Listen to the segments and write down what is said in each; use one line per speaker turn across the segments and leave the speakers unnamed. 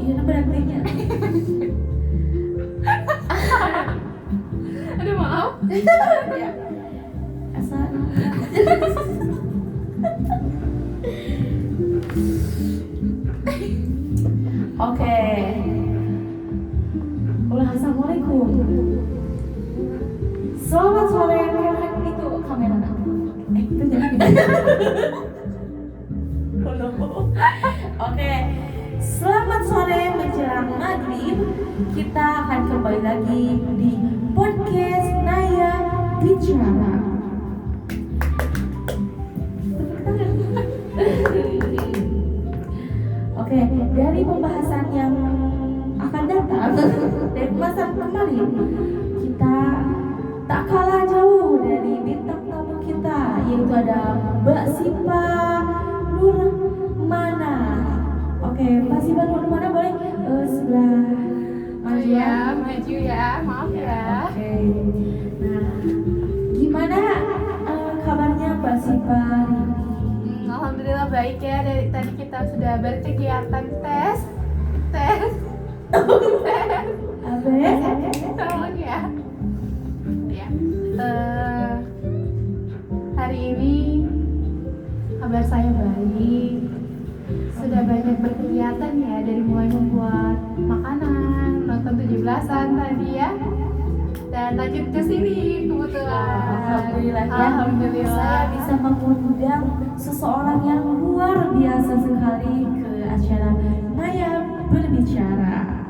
Iya berartinya.
Aduh maaf.
Ya. Asal. Oke. Ulah assalamualaikum. Selamat sore itu kamera. Itu jadi. Oke. Selamat sore menjelang maghrib. Kita akan kembali lagi di podcast Naya Bicara. Oke, dari pembahasan yang akan datang dari pembahasan kemarin, kita tak kalah jauh dari bintang tamu kita, yaitu ada Mbak Sipa Nurmana. Oke, Mbak Sipa Nurmana boleh sebelah maju
Ya, maju ya, maaf ya.
Oke. Nah, gimana kabarnya Mbak Sipa hari ini?
Alhamdulillah baik ya. Dari tadi kita sudah berkegiatan tes. Tolong ya. Ya. Hari ini kabar saya baik. Sudah banyak berkegiatan ya, dari mulai membuat makanan, nonton 17-an tadi ya. Dan lanjut ke sini kebetulan.
Alhamdulillah ya.
Alhamdulillah.
Saya bisa mengundang seseorang yang luar biasa sekali ke acara Naya Berbicara.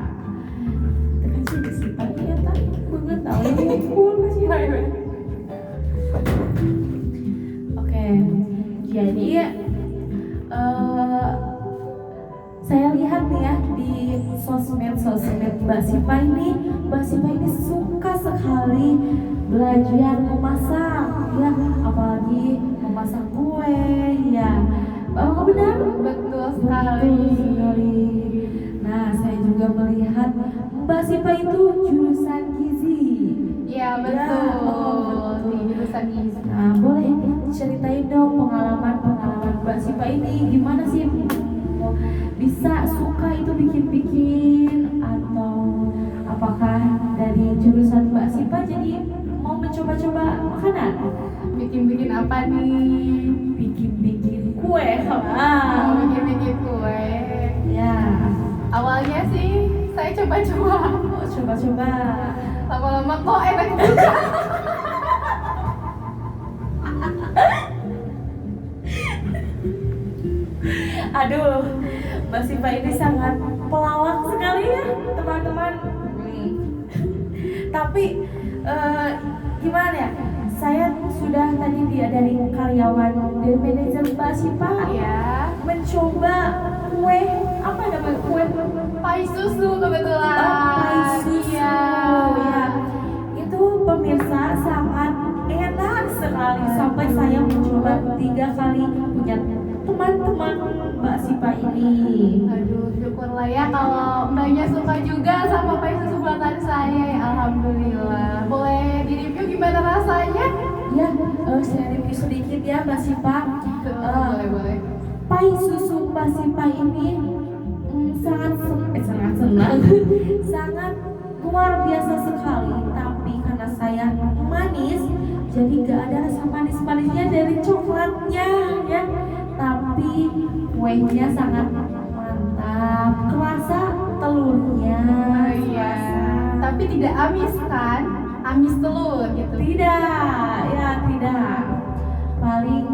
Terkasih di Sipa ya tak? Banget tahu pun masih. Oke, jadi saya lihat nih ya di sosmed Mbak Sipa ini suka sekali belajar memasak ya, apalagi memasak kue ya. Apakah benar?
Betul sekali.
Nah, saya juga melihat Mbak Sipa itu jurusan gizi.
Ya betul. Di jurusan gizi.
Nah, boleh ceritain dong pengalaman Mbak Sipa ini gimana sih? Bisa suka itu bikin-bikin, atau apakah dari jurusan Mbak Sipa jadi mau mencoba-coba makanan?
Bikin apa nih?
Bikin kue.
Bikin kue.
Ya.
Awalnya sih saya coba-coba.
Coba-coba.
Lama-lama kok enak juga.
Aduh, Mbak Sipa ini sangat pelawak sekali ya, teman-teman. Tapi gimana ya? Saya sudah tadi dari karyawan dan manajer Mbak Sipa
Ya.
mencoba kue, apa namanya kue?
Pai susu kebetulan.
Pai susu.
Iya.
Ya. Itu pemirsa sangat enak sekali sampai saya mencoba 3 kali punya teman-teman Mbak Sipa ini.
Aduh, syukurlah ya kalau mbaknya suka juga sama pai susu buatan saya. Ya, alhamdulillah. Boleh di-review gimana rasanya?
Ya, saya review sedikit ya Mbak Sipa.
Boleh.
Pai susu Mbak Sipa ini sangat senang, sangat luar biasa sekali. Tapi karena saya manis, jadi gak ada rasa manis-manisnya dari coklatnya ya. Tapi kuenya sangat mantap, kerasa telurnya.
Iya. Tapi tidak amis kan? Amis telur gitu.
Tidak, ya tidak. Paling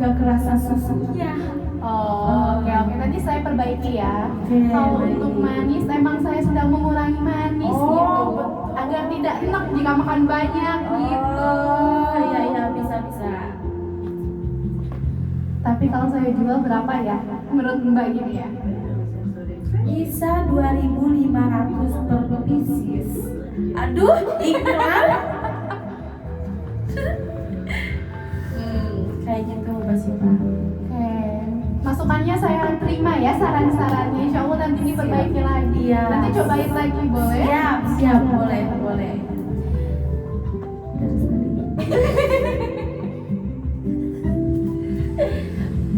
nggak kerasa susunya.
Oh, oke. Nanti saya perbaiki ya.
Oke,
Kalau
baik.
untuk manis, emang saya sudah mengurangi manis
Oh,
gitu,
betul.
agar tidak enak jika makan banyak gitu.
Iya bisa.
Tapi kalau saya jual berapa ya? Menurut Mbak gini ya?
Bisa 2.500 per pieces. Aduh, iklan. Kayak gitu Mbak Sipa.
Oke. Masukannya saya terima ya, saran-sarannya. Insya Allah nanti diperbaiki lagi.
Iya.
Nanti cobain lagi boleh?
Siap, boleh.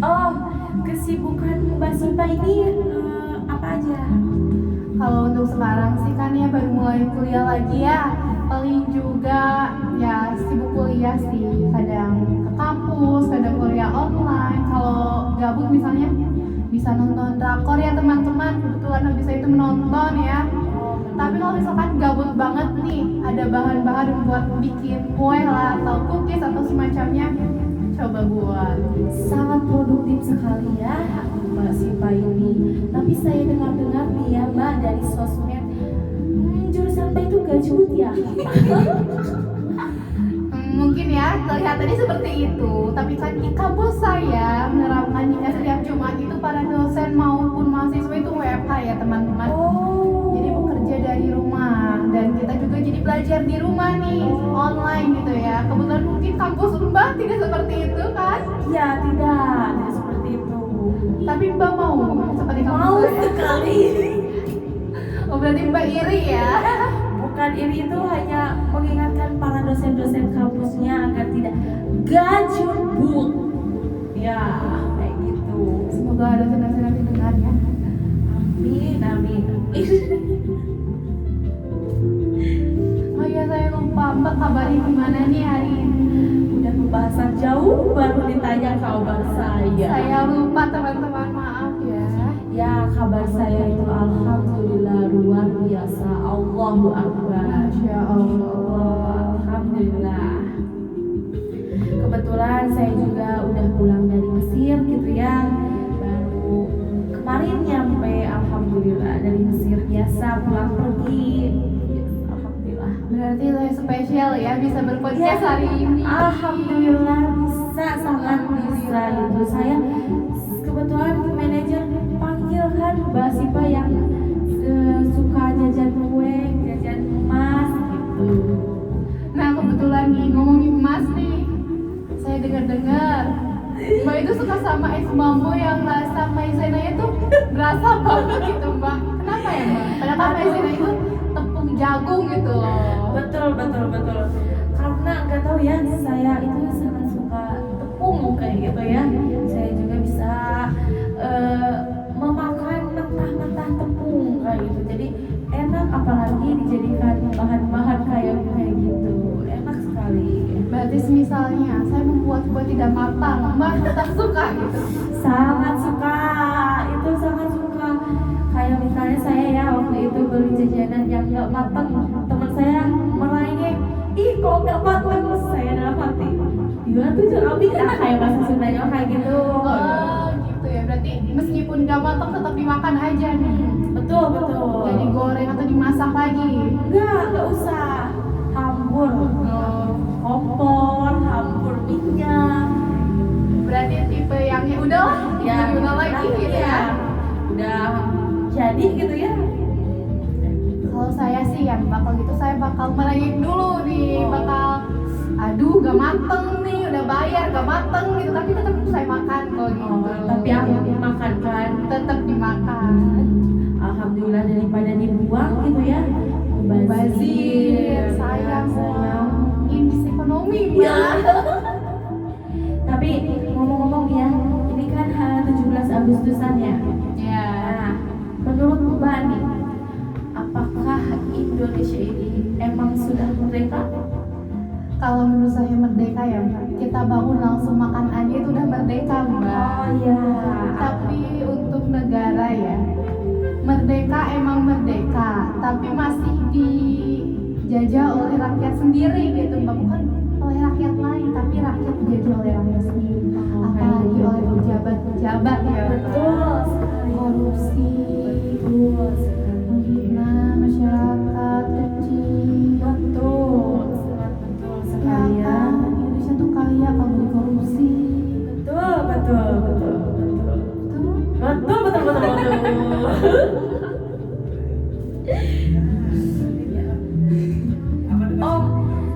Oh, kesibukan Mbak Sipa ini apa aja?
Kalau untuk sekarang sih kan ya baru mulai kuliah lagi ya, paling juga ya sibuk kuliah sih, kadang ke kampus, kadang kuliah online. Kalau gabut misalnya bisa nonton drakor ya teman-teman, kebetulan habis itu menonton ya. Tapi kalau misalkan gabut banget nih, ada bahan-bahan buat bikin kue lah atau cookies atau semacamnya, coba buat.
Sangat produktif sekali ya Mbak Sipa ini. Tapi saya dengar-dengar nih ya Mbak dari sosmed, jurusan Mbak itu gajut ya.
Mungkin ya kelihatannya seperti itu, tapi kan di kampus saya menerapkan hingga setiap Jumat itu para dosen maupun mahasiswa itu WFH ya teman-teman. Jadi bekerja dari rumah dan kita juga jadi belajar di rumah nih, online gitu ya. Kebetulan mungkin kampus Mbak tidak seperti itu kan?
Ya tidak seperti itu.
Tapi Mbak mau seperti kampus
Mau
saya?
sekali.
Oh berarti Mbak iri ya?
Bukan iri, itu hanya mengingatkan para dosen-dosen kampusnya agar tidak gajubut. Ya, kayak gitu.
Semoga dosen-dosen nanti dengar ya.
Amin, amin.
Oh iya saya lupa, Mbak kabarnya gimana nih hari ini?
Udah pembahasan jauh baru ditanya kabar saya.
Saya lupa teman-teman, maaf ya.
Ya, kabar saya itu alhamdulillah luar biasa. Allahu Akbar.
Masya Allah.
Alhamdulillah. Kebetulan saya juga udah pulang dari Mesir gitu ya. Baru kemarin nyampe, alhamdulillah, dari Mesir. Biasa pulang pergi. Alhamdulillah.
Berarti saya spesial ya bisa berpodcast hari ini.
Alhamdulillah bisa, sangat bisa itu. Saya kebetulan manajer panggil kan Mbak Sipa yang suka jajan kue, jajan emas gitu.
Nah kebetulan nih ngomongin emas nih, saya dengar-dengar Mbak itu suka sama es bambu yang rasa maizenanya tuh berasa banget gitu Mbak. Kenapa ya Mbak? Padahal kan maizena itu tepung jagung gitu loh.
Betul. Karena nggak tahu ya, saya itu sangat suka tepung kayak gitu ya. Saya juga bisa memakan mentah-mentah tepung kayak gitu. Jadi enak, apalagi dijadikan bahan-bahan kayak gitu. Enak sekali.
Berarti misalnya saya membuat kue tidak matang, Mbak tetap suka gitu.
Sangat suka, itu sangat suka. Kayak misalnya saya ya waktu itu beli jajanan yang nggak matang, teman saya merengek, ih kok nggak matang. Saya dalam hati, dia tuh jangan bikin kayak bahasa Sundanya kayak gitu.
Oh gitu ya, berarti meskipun gak matang tetap dimakan aja nih.
Betul.
Gak digoreng atau dimasak lagi.
Nggak usah hambur, kompor, hambur minyak.
Berarti tipe yang ya udahlah,
Ya,
udah lagi gitu ya.
Udah jadi gitu ya.
Kalau saya sih ya bakal gitu, saya bakal merengek dulu nih, bakal aduh gak mateng nih, udah bayar gak mateng gitu, tapi tetap saya makan kok gitu.
Tapi aku dimakan kan.
Tetap dimakan.
Alhamdulillah daripada dibuang gitu ya.
Bazir, sayang. Indis ekonomi
Ya.
Mbak.
Tapi ngomong-ngomong ya, ini kan 17 Agustusan ya.
Ya.
Nah, menurut Mbak nih, apakah Indonesia ini emang sudah merdeka?
Kalau menurut saya merdeka ya Mbak, kita bangun langsung makan aja itu udah merdeka Mbak.
Oh iya.
Tapi untuk negara ya, merdeka emang merdeka, tapi masih dijajah oleh rakyat sendiri gitu Mbak, bukan oleh rakyat lain, tapi rakyat dijajah oleh rakyat sendiri. Apalagi oleh pejabat-pejabat ya.
Betul sekali.
Korupsi,
Betul sekali.
menghina masyarakat kecil.
Betul. Sangat betul
Ya
sekali ya.
kan, Indonesia tuh kaya kalau dikorupsi.
Betul. Oh,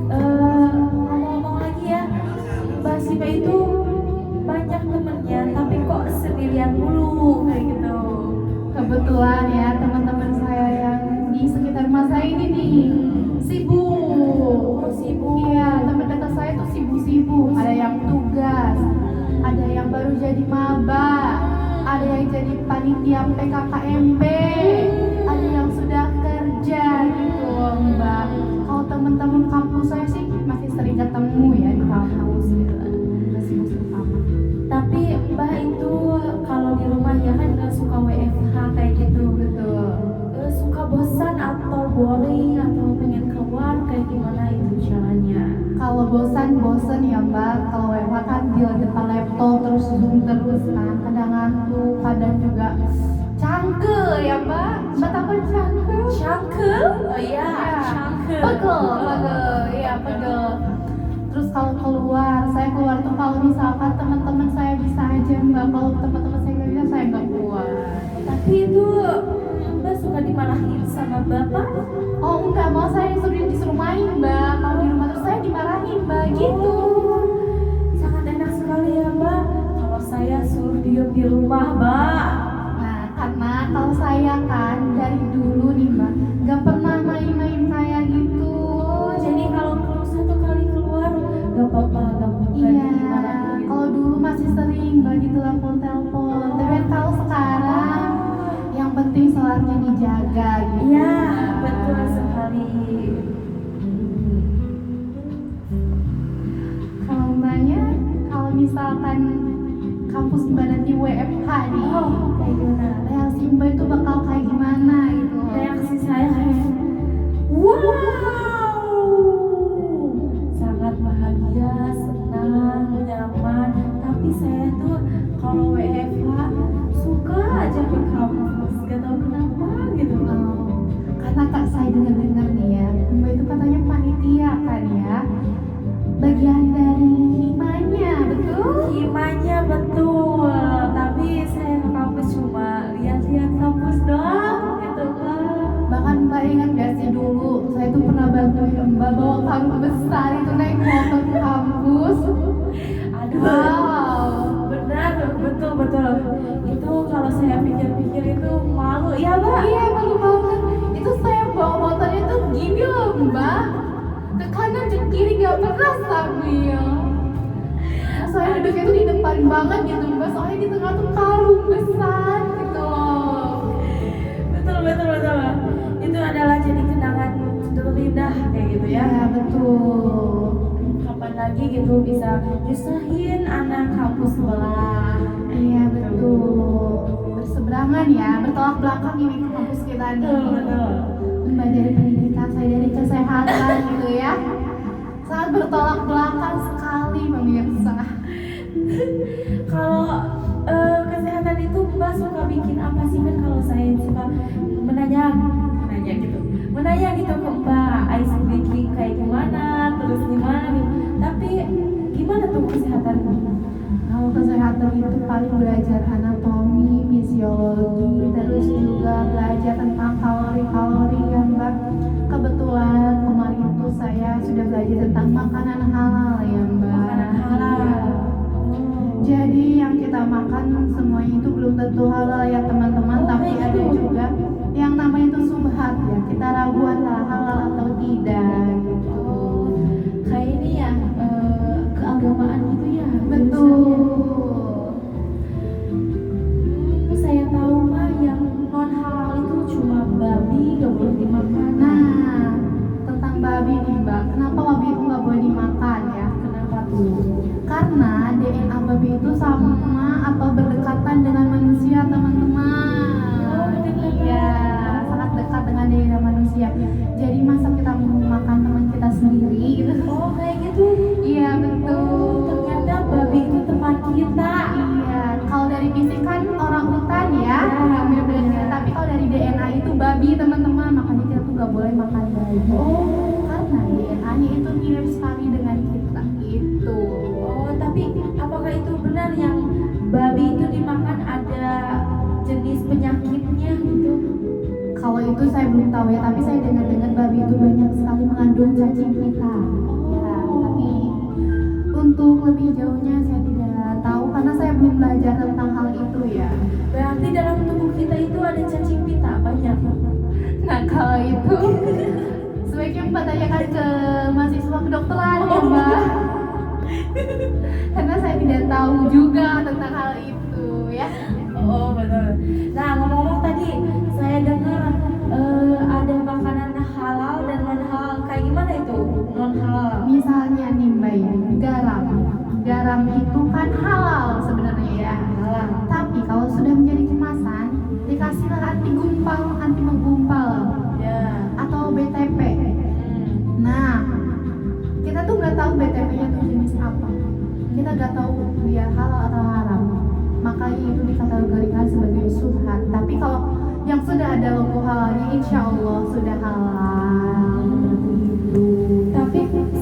ngomong-ngomong lagi ya, Mbak Sipa itu banyak temennya, tapi kok sendirian mulu kayak gitu.
Kebetulan ya teman-teman saya yang di sekitar rumah saya ini nih sibuk. Iya, teman dekat saya tuh sibuk-sibuk. Ada yang tugas, ada yang baru jadi maba, ada yang jadi panitia PKKMB, ada yang aja gitu Mbak. Kalau teman-teman kampus saya sih masih sering ketemu ya di kampus gitu, masih utama.
Tapi Mbak itu kalau di rumah ya kan nggak suka WFH kayak gitu.
Betul.
Suka bosan atau boring atau pengen keluar kayak gimana itu caranya?
Kalau bosan ya Mbak, kalau WFH kan di depan laptop terus zoom terus kan, kadang ngantuk, kadang juga cangkel ya Mbak. Mbak tahu kan cangkel?
Cangkel? Oh iya, cangkel.
Pegel, iya pegel. Terus kalau keluar, saya keluar tuh kalau misalkan teman-teman saya bisa aja Mbak, kalau teman-teman saya nggak bisa, saya nggak keluar.
Tapi itu Mbak suka dimarahin sama bapak?
Oh enggak, mau saya disuruh main Mbak. Kalau di rumah terus saya dimarahin Mbak, gitu.
Sangat enak sekali ya Mbak. Kalau saya suruh diem di rumah Mbak.
Nah, karena kalau saya kan dari dulu nih Mbak, nggak pernah main-main kayak gitu.
Jadi kalau satu kali keluar gak apa-apa, gak
Iya,
dimarahin.
kalau dulu masih sering Mbak ditelepon-telepon. Tapi kan kalau sekarang yang penting sholatnya dijaga gitu.
Iya, betul sekali.
Kalau Mbaknya, kalau misalkan kampus Mbak nanti WFH nih,
Kayak gimana?
reaksi Mbak itu bakal kayak gimana gitu?
Reaksi saya kayak wow, sangat bahagia, senang, nyaman. Tapi saya tuh kalau WFH suka aja ke kampus, gak tahu kenapa gitu.
Karena kak saya dengar nih ya, Mbak itu katanya panitia kan ya, bagian dari himanya, betul?
Himanya betul, tapi saya ke kampus cuma lihat-lihat kampus doang gitu kan.
Bahkan Mbak ingat gak sih dulu, saya tuh pernah bantuin Mbak bawa karung besar itu naik motor ke kampus.
Aduh,
Wow.
benar, betul. Itu kalau saya pikir-pikir itu malu ya Mbak.
Iya malu banget. Itu saya bawa motornya tuh gini loh Mbak, ke kanan ke kiri gak pernah stabil. Saya duduknya tuh di depan banget gitu Mbak, soalnya di tengah tuh karung besar gitu loh.
Betul. Itu adalah jadi kenangan terindah kayak gitu ya.
Iya betul.
Kapan lagi gitu bisa nyusahin anak kampus sebelah.
Iya betul. Berseberangan ya, bertolak belakang ini ke kampus kita nih.
Betul.
Mbak dari pendidikan, saya dari kesehatan gitu ya. Sangat bertolak belakang sekali pemirsa.
Kalau kesehatan itu Mbak suka bikin apa sih kan? Kalau saya suka menanya gitu ke Mbak, ice breaking kayak gimana, terus gimana gitu. Tapi gimana tuh kesehatan?
Kalau kesehatan itu paling belajar anatomi, fisiologi, terus juga belajar tentang kalori-kalori ya Mbak. Kebetulan kemarin itu saya sudah belajar tentang makanan halal ya Mbak.
Makanan halal.
Iya. Jadi yang kita makan semuanya itu belum tentu halal ya teman-teman, tapi
kayak
ada
gitu.
juga yang namanya itu subhat ya. Kita ragu antara halal atau tidak gitu.
Kayak ini ya keagamaan gitu ya.
Betul.
Saya tahu mah yang non halal itu cuma babi gak boleh dimakan.
Nah, tentang babi nih Mbak, kenapa babi itu nggak boleh dimakan ya?
Kenapa tuh?
Karena DNA babi itu sama atau berdekatan dengan manusia teman-teman.
Oh, berdekatan.
Iya, sangat dekat dengan DNA manusia. Jadi masa kita mau makan teman kita sendiri gitu?
Oh kayak gitu.
Iya betul.
Ternyata babi itu teman kita.
Iya, kalau dari fisik kan orang hutan ya, yang mirip dengan kita. Tapi kalau dari DNA itu babi teman-teman, makanya kita tuh nggak boleh makan babi. Karena DNA-nya itu mirip sekali dengan kita itu.
Tapi apakah itu benar yang babi itu dimakan ada jenis penyakitnya gitu?
Kalau itu saya belum tahu ya, tapi saya dengar-dengar babi itu banyak sekali mengandung cacing pita. Ya, tapi untuk lebih jauhnya saya tidak tahu karena saya belum belajar tentang hal itu ya.
Berarti dalam tubuh kita itu ada cacing pita banyak.
Nah kalau itu sebaiknya Mbak tanyakan ke mahasiswa kedokteran ya Mbak. Karena saya tidak tahu juga tentang hal itu ya.
Oh betul. Nah ngomong-ngomong tadi saya dengar ada makanan
dikasihlah anti gumpal, anti menggumpal
Ya.
atau BTP. Nah, kita tuh nggak tahu BTP-nya tuh jenis apa. Kita nggak tahu dia halal atau haram. Makanya itu dikategorikan sebagai subhat. Tapi kalau yang sudah ada logo halalnya, insya Allah sudah halal. Seperti itu.
Tapi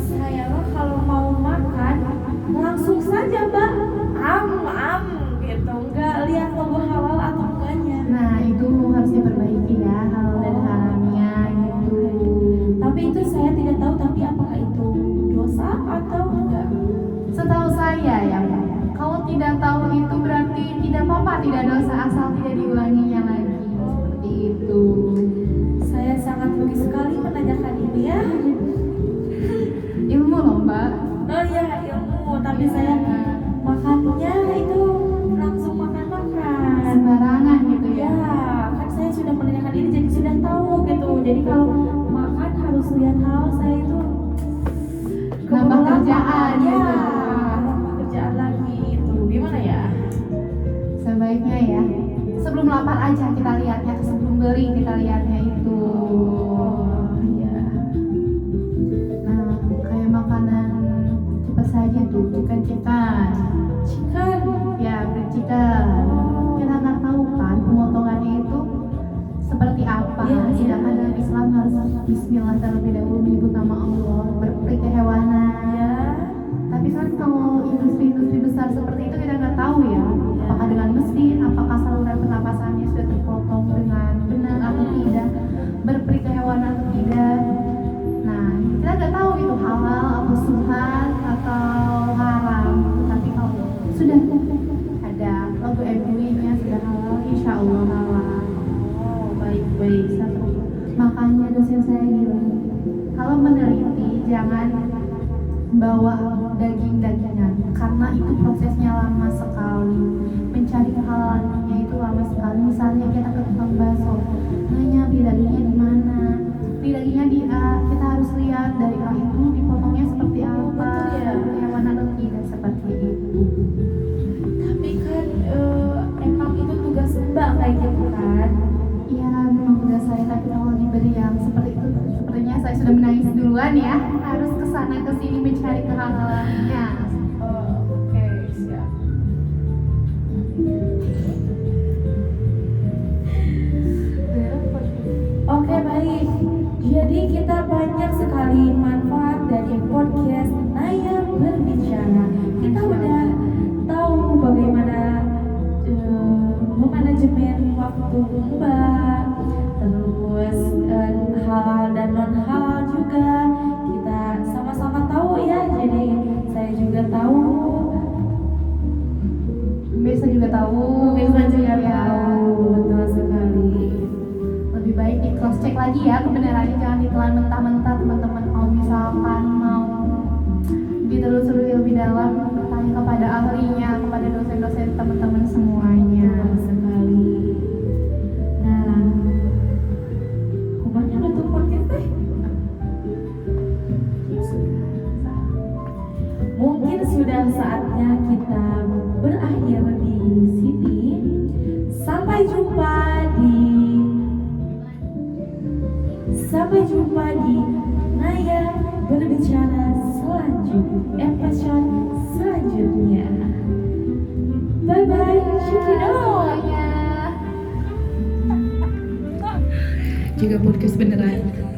saya mah kalau mau makan langsung saja mbak, am gitu, nggak lihat logo halal atau enggaknya.
Nah, itu harus diperbaiki ya, halal dan haramnya gitu.
Tapi itu saya tidak tahu. Tapi apakah itu dosa atau enggak?
Setahu saya ya, kalau tidak tahu itu berarti tidak apa-apa, tidak dosa asal tidak diulanginya lagi. Seperti itu.
Saya sangat rugi sekali menanyakan ini ya.
Ilmu loh mbak.
Oh iya ilmu, tapi saya makannya itu langsung makan
Sembarangan gitu ya.
ya. Kan saya sudah menanyakan ini jadi sudah tahu gitu. Jadi kalau makan harus lihat hal saya itu
Nambah
keburu
kerjaan
lapar. Ya,
gitu.
nambah kerjaan lagi itu. Gimana ya?
Sebaiknya ya, sebelum lapar aja kita lihatnya, sebelum beli kita lihatnya itu.
Iya.
Nah, kayak makanan cepat saja tuh, chicken.
Chicken.
Ya, chicken. Kita nggak tahu kan pemotongannya itu seperti apa.
Iya, iya.
Sedangkan dalam Islam harus Bismillah terlebih dahulu, menyebut nama Allah, berperi kehewanan.
Ya.
Tapi kan kalau industri-industri besar seperti itu kita nggak tahu ya, apakah dengan mesin, apakah saluran pernapasannya sudah terpotong dengan benar atau tidak, berperi kehewanan atau tidak. Nah, kita nggak tahu itu halal atau subhan atau haram. Tapi kalau sudah ada logo MUI-nya sudah halal, insya Allah halal.
Oh, baik.
Satu. Makanya dosen saya bilang, kalau meneliti jangan bawa daging-dagingan karena itu prosesnya lama sekali, mencari kehalalannya itu lama sekali. Misalnya kita ke tukang bakso, nanya beli dagingnya di mana, beli dagingnya di A, kita harus lihat dari A itu dipotongnya seperti apa,
Betul ya.
hewan atau tidak, seperti itu.
Tapi kan emang itu tugas mbak kayak gitu kan?
Iya, memang udah saya, tapi kalau diberi yang seperti itu, sepertinya saya sudah menangis duluan ya. Harus kesana kesini mencari kehalalannya.
Oke, siap. Oke, baik. Jadi kita banyak sekali manfaat dari podcast Naya Berbicara. Kita udah tahu bagaimana memanajemen waktu mbak, terus halal dan non halal juga kita sama-sama tahu ya. Jadi saya juga tahu,
Pemirsa juga tahu.
pemirsa juga
Ya.
tahu, betul sekali.
Lebih baik di cross check lagi ya kebenarannya, jangan ditelan mentah-mentah teman-teman. Kalau misalkan mau ditelusuri lebih dalam, tanya kepada ahlinya, kepada dosen-dosen teman-teman semuanya.
Betul sekali. Nah, kumanya tutup podcast teh. Mungkin sudah saatnya kita berakhir di sini. Sampai jumpa di Naya Berbicara episode selanjutnya. Bye bye.
Semuanya. Juga podcast beneran.